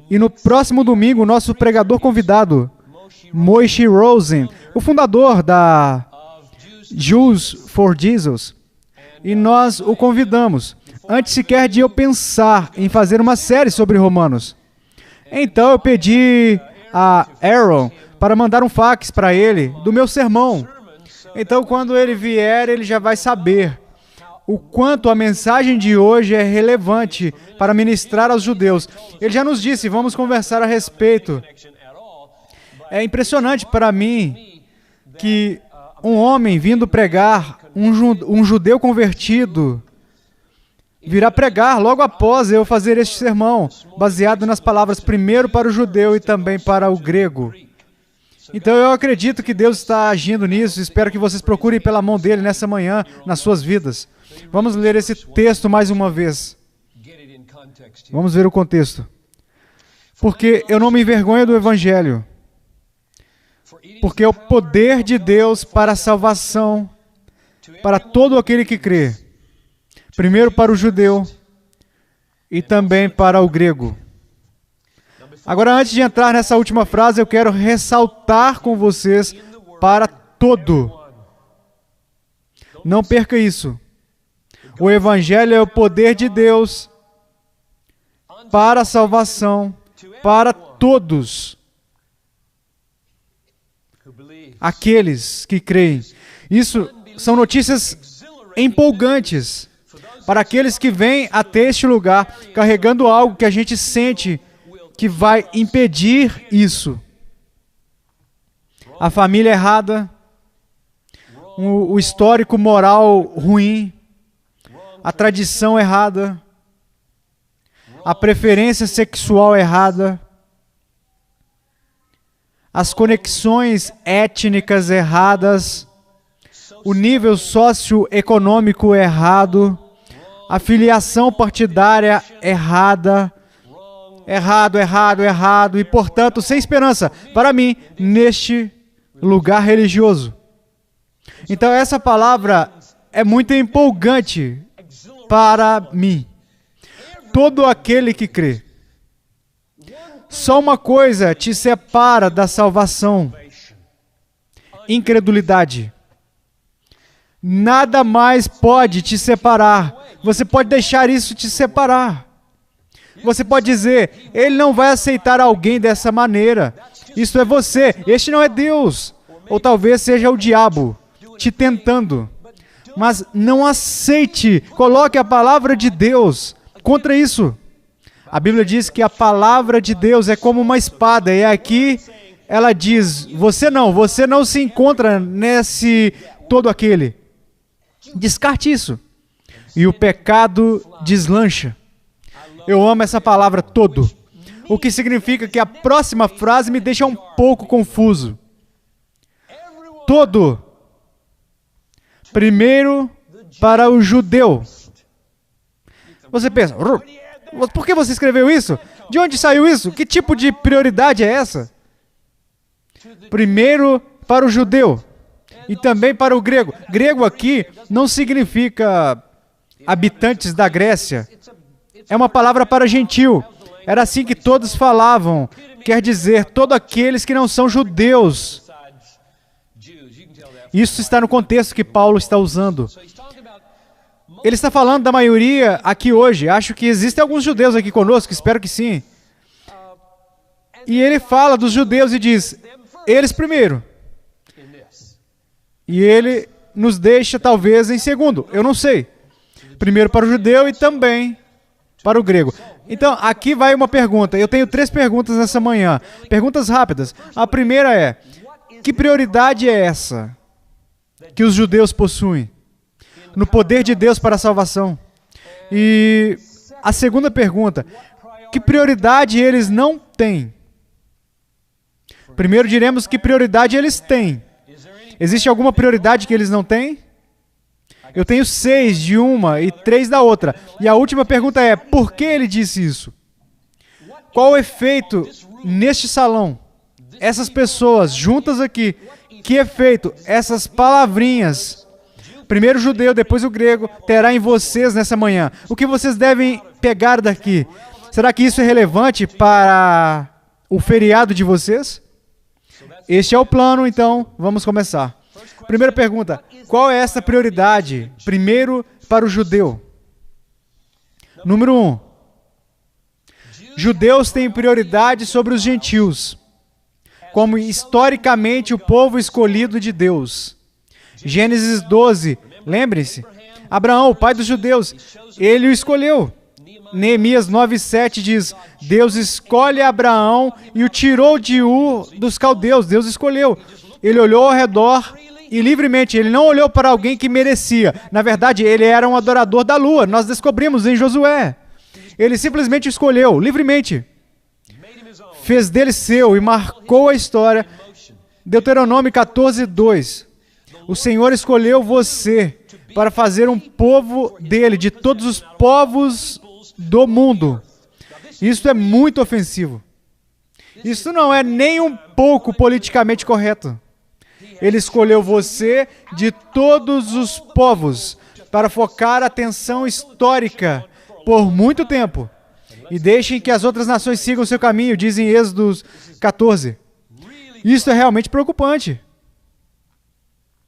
E no próximo domingo, o nosso pregador convidado, Moshe Rosen, o fundador da Jews for Jesus, e nós o convidamos, antes sequer de eu pensar em fazer uma série sobre Romanos. Então eu pedi a Aaron para mandar um fax para ele do meu sermão. Então quando ele vier, ele já vai saber o quanto a mensagem de hoje é relevante para ministrar aos judeus. Ele já nos disse, vamos conversar a respeito. É impressionante para mim que um homem vindo pregar, um judeu convertido, virá pregar logo após eu fazer este sermão, baseado nas palavras primeiro para o judeu e também para o grego. Então eu acredito que Deus está agindo nisso, espero que vocês procurem pela mão dele nessa manhã, nas suas vidas. Vamos ler esse texto mais uma vez. Vamos ver o contexto. Porque eu não me envergonho do Evangelho, porque é o poder de Deus para a salvação, para todo aquele que crê. Primeiro para o judeu e também para o grego. Agora, antes de entrar nessa última frase, eu quero ressaltar com vocês para todo. Não perca isso. O Evangelho é o poder de Deus para a salvação, para todos aqueles que creem. Isso são notícias empolgantes para aqueles que vêm até este lugar carregando algo que a gente sente que vai impedir isso. A família errada, o histórico moral ruim, a tradição errada, a preferência sexual errada, as conexões étnicas erradas, o nível socioeconômico errado, a filiação partidária errada, errado, e portanto sem esperança para mim neste lugar religioso. Então essa palavra é muito empolgante para mim. Todo aquele que crê. Só uma coisa te separa da salvação: incredulidade. Nada mais pode te separar. Você pode deixar isso te separar. Você pode dizer, ele não vai aceitar alguém dessa maneira. Isso é você, este não é Deus. Ou talvez seja o diabo te tentando. Mas não aceite, coloque a palavra de Deus contra isso. A Bíblia diz que a palavra de Deus é como uma espada. E aqui ela diz, você não se encontra nesse todo aquele. Descarte isso. E o pecado deslancha. Eu amo essa palavra todo. O que significa que a próxima frase me deixa um pouco confuso. Todo. Primeiro para o judeu. Você pensa, por que você escreveu isso? De onde saiu isso? Que tipo de prioridade é essa? Primeiro para o judeu e também para o grego. Grego aqui não significa habitantes da Grécia. É uma palavra para gentil. Era assim que todos falavam. Quer dizer, todos aqueles que não são judeus. Isso está no contexto que Paulo está usando. Ele está falando da maioria aqui hoje. Acho que existem alguns judeus aqui conosco, espero que sim. E ele fala dos judeus e diz, eles primeiro. E ele nos deixa talvez em segundo, eu não sei. Primeiro para o judeu e também para o grego. Então, aqui vai uma pergunta. Eu tenho 3 perguntas nessa manhã. Perguntas rápidas. A primeira é, que prioridade é essa que os judeus possuem no poder de Deus para a salvação? E a segunda pergunta, que prioridade eles não têm? Primeiro diremos que prioridade eles têm. Existe alguma prioridade que eles não têm? Eu tenho 6 de uma e 3 da outra. E a última pergunta é, por que ele disse isso? Qual o efeito neste salão? Essas pessoas juntas aqui, que efeito essas palavrinhas, primeiro o judeu, depois o grego, terá em vocês nessa manhã? O que vocês devem pegar daqui? Será que isso é relevante para o feriado de vocês? Este é o plano, então vamos começar. Primeira pergunta: qual é essa prioridade? Primeiro, para o judeu. Número 1. Judeus têm prioridade sobre os gentios, como historicamente o povo escolhido de Deus. Gênesis 12, lembre-se, Abraão, o pai dos judeus, ele o escolheu. Neemias 9:7 diz: Deus escolhe Abraão e o tirou de Ur dos caldeus. Deus escolheu. Ele olhou ao redor e livremente, ele não olhou para alguém que merecia. Na verdade, ele era um adorador da lua. Nós descobrimos em Josué. Ele simplesmente escolheu, livremente. Fez dele seu e marcou a história. Deuteronômio 14:2. O Senhor escolheu você para fazer um povo dele, de todos os povos do mundo. Isso é muito ofensivo. Isso não é nem um pouco politicamente correto. Ele escolheu você de todos os povos para focar a atenção histórica por muito tempo. E deixem que as outras nações sigam o seu caminho, diz em Êxodo 14. Isso é realmente preocupante.